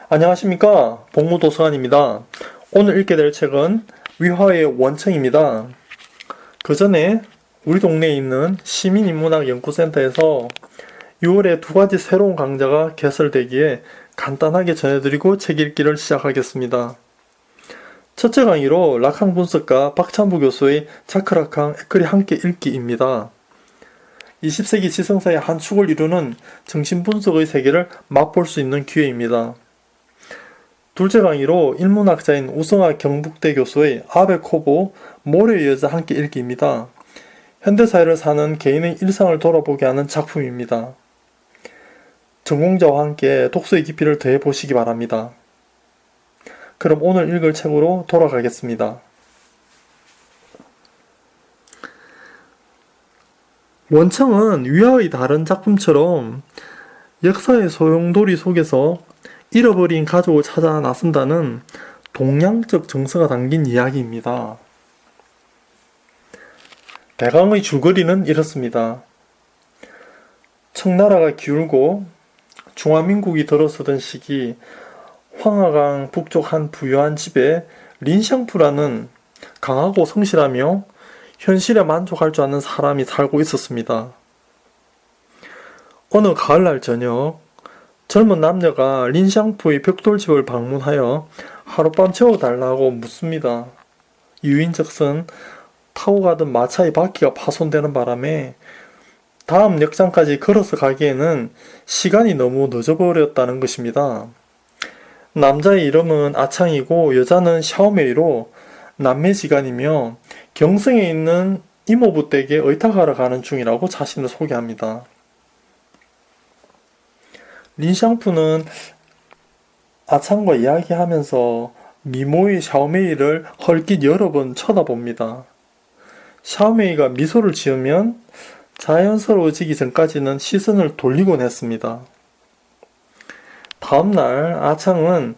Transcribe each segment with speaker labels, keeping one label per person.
Speaker 1: 안녕하십니까, 복무도서관입니다. 오늘 읽게 될 책은 위화의 원청입니다. 그 전에 우리 동네에 있는 시민인문학연구센터에서 6월에 2가지 새로운 강좌가 개설되기에 간단하게 전해드리고 책 읽기를 시작하겠습니다. 첫째 강의로 락항 분석가 박찬부 교수의 자크락항 에크리 함께 읽기입니다. 20세기 지성사의 한 축을 이루는 정신분석의 세계를 맛볼 수 있는 기회입니다. 둘째 강의로 인문학자인 우성하 경북대 교수의 아베코보 모래의 여자 함께 읽기입니다. 현대사회를 사는 개인의 일상을 돌아보게 하는 작품입니다. 전공자와 함께 독서의 깊이를 더해보시기 바랍니다. 그럼 오늘 읽을 책으로 돌아가겠습니다. 원청은 위화의 다른 작품처럼 역사의 소용돌이 속에서 잃어버린 가족을 찾아 나선다는 동양적 정서가 담긴 이야기입니다. 대강의 줄거리는 이렇습니다. 청나라가 기울고 중화민국이 들어서던 시기 황하강 북쪽 한 부유한 집에 린샹푸라는 강하고 성실하며 현실에 만족할 줄 아는 사람이 살고 있었습니다. 어느 가을날 저녁 젊은 남녀가 린샹푸의 벽돌집을 방문하여 하룻밤 재워달라고 묻습니다. 이유인즉슨 타고 가던 마차의 바퀴가 파손되는 바람에 다음 역장까지 걸어서 가기에는 시간이 너무 늦어버렸다는 것입니다. 남자의 이름은 아창이고 여자는 샤오메이로 남매지간이며 경성에 있는 이모부 댁에 의탁하러 가는 중이라고 자신을 소개합니다. 린샹푸는 아창과 이야기하면서 미모의 샤오메이를 헐깃 여러 번 쳐다봅니다. 샤오메이가 미소를 지으면 자연스러워지기 전까지는 시선을 돌리곤 했습니다. 다음날 아창은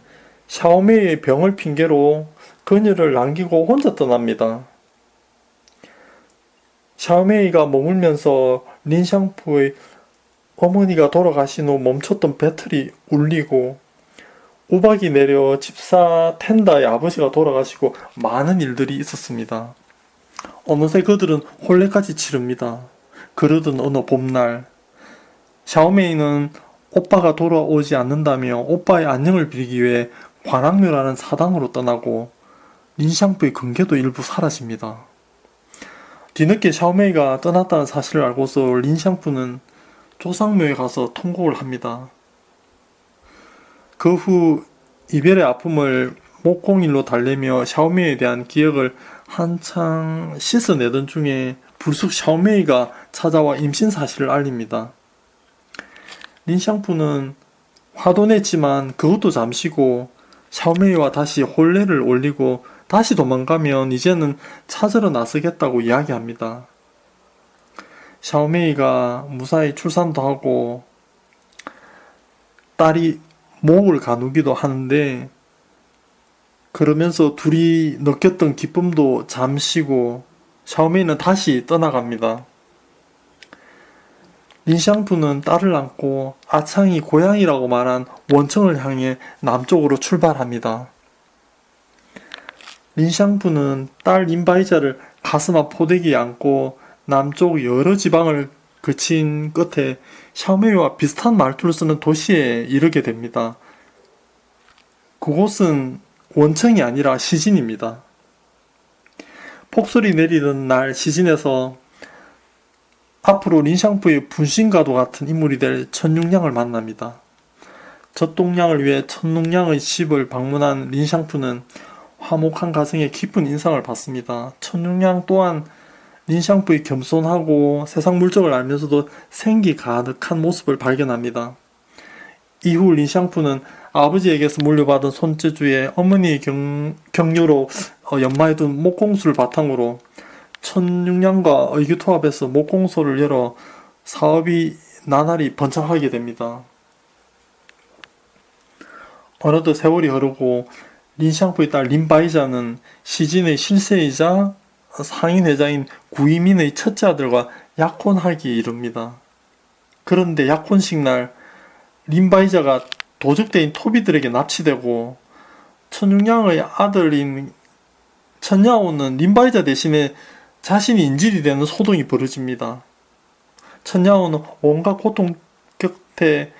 Speaker 1: 샤오메이의 병을 핑계로 그녀를 남기고 혼자 떠납니다. 샤오메이가 머물면서 린샹푸의 어머니가 돌아가신 후 멈췄던 배틀이 울리고 우박이 내려 집사 텐다의 아버지가 돌아가시고 많은 일들이 있었습니다. 어느새 그들은 혼례까지 치릅니다. 그러던 어느 봄날 샤오메이는 오빠가 돌아오지 않는다며 오빠의 안녕을 빌기 위해 관악묘라는 사당으로 떠나고 린샹푸의 근계도 일부 사라집니다. 뒤늦게 샤오메이가 떠났다는 사실을 알고서 린샹푸는 조상묘에 가서 통곡을 합니다. 그 후 이별의 아픔을 목공일로 달래며 샤오메이에 대한 기억을 한창 씻어내던 중에 불쑥 샤오메이가 찾아와 임신 사실을 알립니다. 린샹푸는 화도 냈지만 그것도 잠시고 샤오메이와 다시 혼례를 올리고 다시 도망가면 이제는 찾으러 나서겠다고 이야기합니다. 샤오메이가 무사히 출산도 하고 딸이 목을 가누기도 하는데 그러면서 둘이 느꼈던 기쁨도 잠시고 샤오메이는 다시 떠나갑니다. 린샹푸는 딸을 안고 아창이 고향이라고 말한 원청을 향해 남쪽으로 출발합니다. 린샹푸는 딸 린바이자를 가슴 앞 포대기에 안고 남쪽 여러 지방을 거친 끝에 샤오메이와 비슷한 말투를 쓰는 도시에 이르게 됩니다. 그곳은 원청이 아니라 시진입니다. 폭설이 내리던 날 시진에서 앞으로 린샹푸의 분신과도 같은 인물이 될 천육량을 만납니다. 젖동량을 위해 천육량의 집을 방문한 린샹푸는 화목한 가정에 깊은 인상을 받습니다. 천육량 또한 린샹푸의 겸손하고 세상 물정을 알면서도 생기 가득한 모습을 발견합니다. 이후 린샹푸는 아버지에게서 물려받은 손재주에 어머니의 격려로 연마해둔 목공수를 바탕으로 천육량과 의규통합해서 목공소를 열어 사업이 나날이 번창하게 됩니다. 어느덧 세월이 흐르고 린샹푸의 딸 린바이자는 시진의 실세이자 상인회장인 구이민의 첫째 아들과 약혼하기에 이릅니다. 그런데 약혼식 날 린바이자가 도적대인 토비들에게 납치되고 천육량의 아들인 천야오는 린바이자 대신에 자신이 인질이 되는 소동이 벌어집니다. 천야오는 온갖 고통 곁에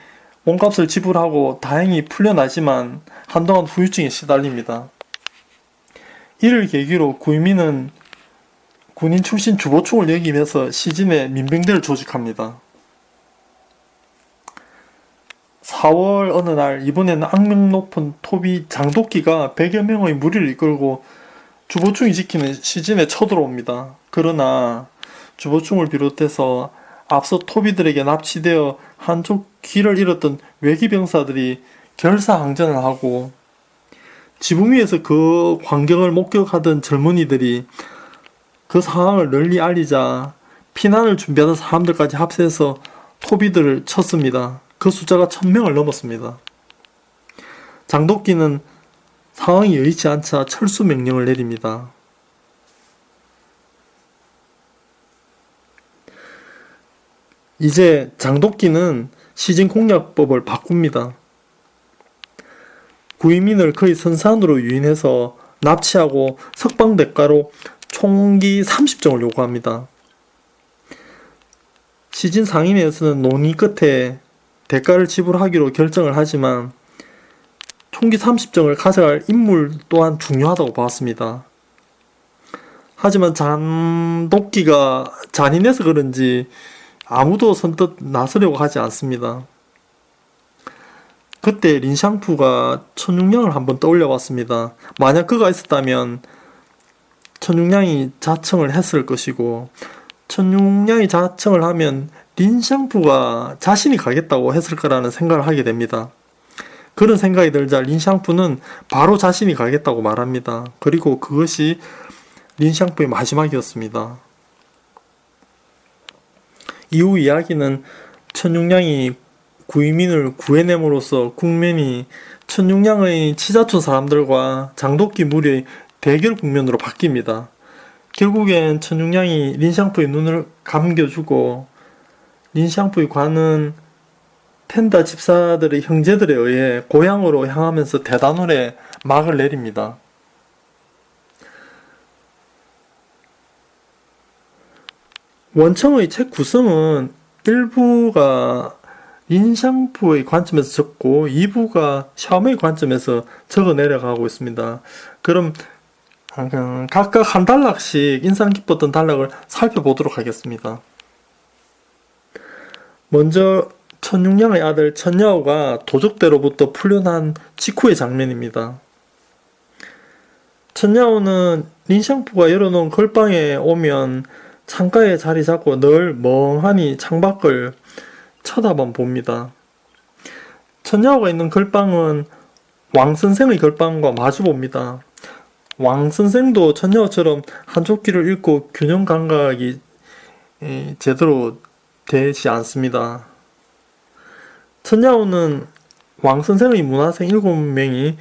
Speaker 1: 몸값을 지불하고 다행히 풀려나지만 한동안 후유증에 시달립니다. 이를 계기로 구이민은 군인 출신 주보총을 역임해서 시진에 민병대를 조직합니다. 4월 어느 날 이번에는 악명 높은 토비 장도끼가 100여 명의 무리를 이끌고 주보충이 지키는 시진에 쳐들어옵니다. 그러나 주보충을 비롯해서 앞서 토비들에게 납치되어 한쪽 귀를 잃었던 외기병사들이 결사항전을 하고 지붕 위에서 그 광경을 목격하던 젊은이들이 그 상황을 널리 알리자 피난을 준비하던 사람들까지 합세해서 토비들을 쳤습니다. 그 숫자가 1000명을 넘었습니다. 장도끼는 상황이 여의치 않자 철수 명령을 내립니다. 이제 장도끼는 시진 공략법을 바꿉니다. 구이민을 그의 선산으로 유인해서 납치하고 석방 대가로 총기 30정을 요구합니다. 시진 상인회에서는 논의 끝에 대가를 지불하기로 결정을 하지만 총기 30정을 가져갈 인물 또한 중요하다고 봤습니다. 하지만 장도끼가 잔인해서 그런지 아무도 선뜻 나서려고 하지 않습니다. 그때 린샹푸가 천육량을 한번 떠올려 봤습니다. 만약 그가 있었다면 천육량이 자청을 했을 것이고 천육량이 자청을 하면 린샹푸가 자신이 가겠다고 했을 거라는 생각을 하게 됩니다. 그런 생각이 들자 린샹푸는 바로 자신이 가겠다고 말합니다. 그리고 그것이 린샹푸의 마지막이었습니다. 이후 이야기는 천육량이 구이민을 구해냄으로써 국면이 천육량의 치자촌 사람들과 장도끼 무리의 대결 국면으로 바뀝니다. 결국엔 천육량이 린샹푸의 눈을 감겨주고 린샹푸의 관은 텐다 집사들의 형제들에 의해 고향으로 향하면서 대단원에 막을 내립니다. 원청의 책 구성은 1부가 린샹푸의 관점에서 적고 2부가 샤오메이 관점에서 적어 내려가고 있습니다. 그럼 각각 한 단락씩 인상 깊었던 단락을 살펴보도록 하겠습니다. 먼저 천육량의 아들 천야오가 도적대로부터 풀려난 직후의 장면입니다. 천야오는 린샹푸가 열어놓은 걸방에 오면 창가에 자리 잡고 늘 멍하니 창밖을 쳐다만 봅니다. 천야오가 있는 걸방은 왕선생의 걸방과 마주 봅니다. 왕선생도 천야오처럼 한쪽 귀를 잃고 균형 감각이 제대로 되지 않습니다. 천야오는 왕선생의 문화생 7명이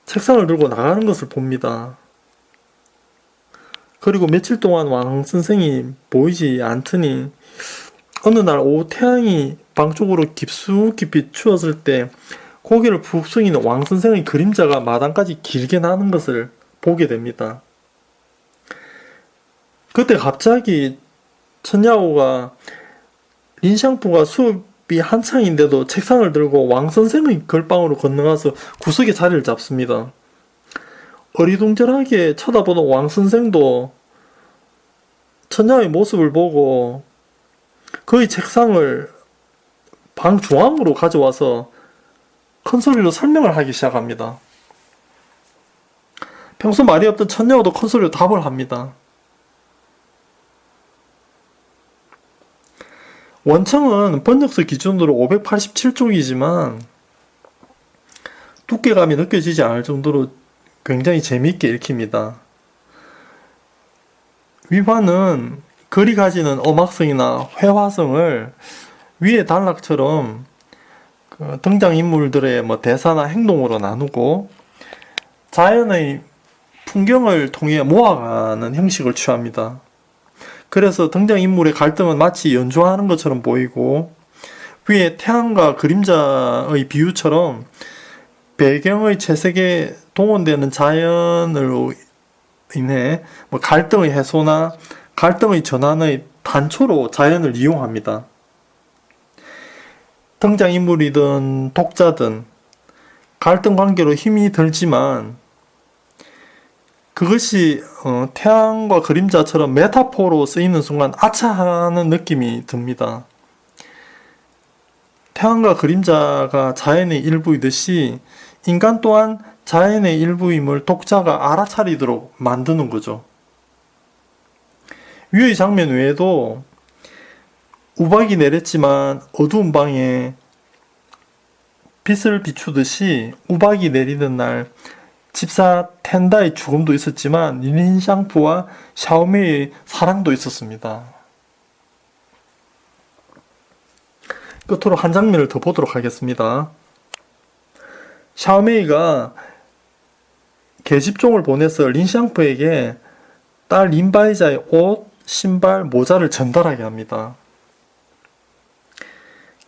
Speaker 1: 책상을 들고 나가는 것을 봅니다. 그리고 며칠 동안 왕선생이 보이지 않더니 어느 날 오후 태양이 방 쪽으로 깊숙이 비추었을 때 고개를 푹 숙이는 왕선생의 그림자가 마당까지 길게 나는 것을 보게 됩니다. 그때 갑자기 천야오가 린샹푸가 수업이 한창인데도 책상을 들고 왕선생의 걸방으로 건너가서 구석에 자리를 잡습니다. 어리둥절하게 쳐다보는 왕선생도 천야오의 모습을 보고 그의 책상을 방 중앙으로 가져와서 큰 소리로 설명을 하기 시작합니다. 평소 말이 없던 천야오도 큰 소리로 답을 합니다. 원청은 번역서 기준으로 587쪽이지만 두께감이 느껴지지 않을 정도로 굉장히 재미있게 읽힙니다. 위화는 글이 가지는 엄학성이나 회화성을 위의 단락처럼 등장인물들의 대사나 행동으로 나누고 자연의 풍경을 통해 모아가는 형식을 취합니다. 그래서 등장인물의 갈등은 마치 연주하는 것처럼 보이고 위에 태양과 그림자의 비유처럼 배경의 채색에 동원되는 자연으로 인해 갈등의 해소나 갈등의 전환의 단초로 자연을 이용합니다. 등장인물이든 독자든 갈등 관계로 힘이 들지만 그것이 태양과 그림자처럼 메타포로 쓰이는 순간 아차하는 느낌이 듭니다. 태양과 그림자가 자연의 일부이듯이 인간 또한 자연의 일부임을 독자가 알아차리도록 만드는 거죠. 위의 장면 외에도 우박이 내렸지만 어두운 방에 빛을 비추듯이 우박이 내리는 날 집사 텐다의 죽음도 있었지만 린샹푸와 샤오메이의 사랑도 있었습니다. 끝으로 한 장면을 더 보도록 하겠습니다. 샤오메이가 계집종을 보내서 린샹푸에게 딸 린바이자의 옷, 신발, 모자를 전달하게 합니다.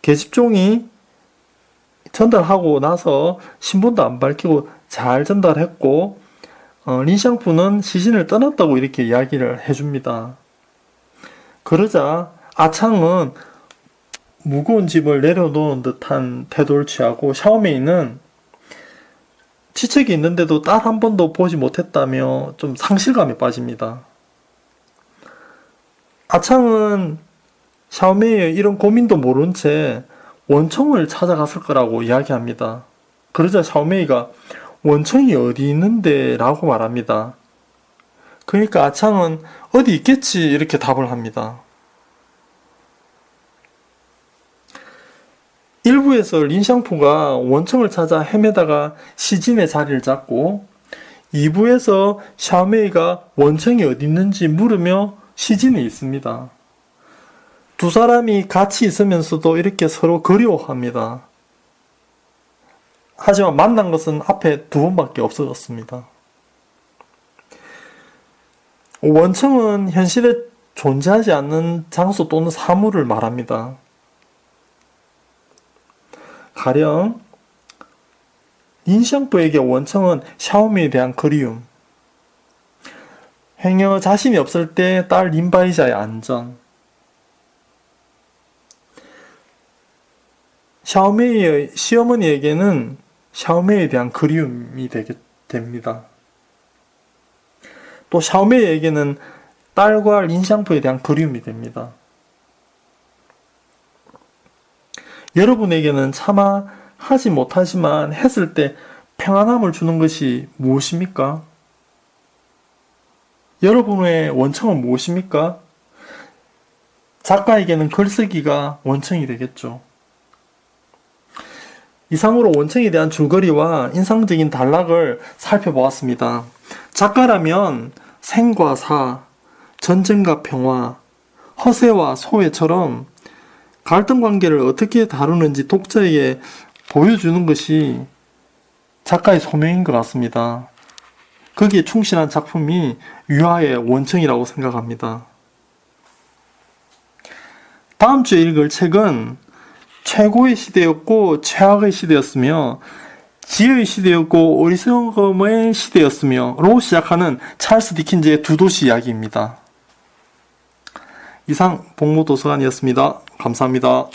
Speaker 1: 계집종이 전달하고 나서 신분도 안 밝히고 잘 전달했고 린샹푸는 시신을 떠났다고 이렇게 이야기를 해줍니다. 그러자 아창은 무거운 짐을 내려놓은 듯한 태도를 취하고 샤오메이는 지책이 있는데도 딸 한 번도 보지 못했다며 좀 상실감에 빠집니다. 아창은 샤오메이의 이런 고민도 모른 채 원청을 찾아갔을 거라고 이야기합니다. 그러자 샤오메이가 원청이 어디 있는데? 라고 말합니다. 그러니까 아창은 어디 있겠지 이렇게 답을 합니다. 1부에서 린샹푸가 원청을 찾아 헤매다가 시진의 자리를 잡고 2부에서 샤오메이가 원청이 어디 있는지 물으며 시진에 있습니다. 두 사람이 같이 있으면서도 이렇게 서로 그리워합니다. 하지만 만난 것은 앞에 두 번밖에 없어졌습니다. 원청은 현실에 존재하지 않는 장소 또는 사물을 말합니다. 가령 린샹푸에게 원청은 샤오미에 대한 그리움, 행여 자신이 없을 때 딸 린바이자의 안전, 샤오메이의 시어머니에게는 샤오메이에 대한 그리움이 됩니다. 또 샤오메이에게는 딸과 린샹푸에 대한 그리움이 됩니다. 여러분에게는 차마 하지 못하지만 했을 때 평안함을 주는 것이 무엇입니까? 여러분의 원청은 무엇입니까? 작가에게는 글쓰기가 원청이 되겠죠. 이상으로 원청에 대한 줄거리와 인상적인 단락을 살펴보았습니다. 작가라면 생과 사, 전쟁과 평화, 허세와 소외처럼 갈등 관계를 어떻게 다루는지 독자에게 보여주는 것이 작가의 소명인 것 같습니다. 거기에 충실한 작품이 유하의 원청이라고 생각합니다. 다음 주에 읽을 책은 최고의 시대였고 최악의 시대였으며 지혜의 시대였고 어리석음의 시대였으며로 시작하는 찰스 디킨즈의 두 도시 이야기입니다. 이상 복무도서관이었습니다. 감사합니다.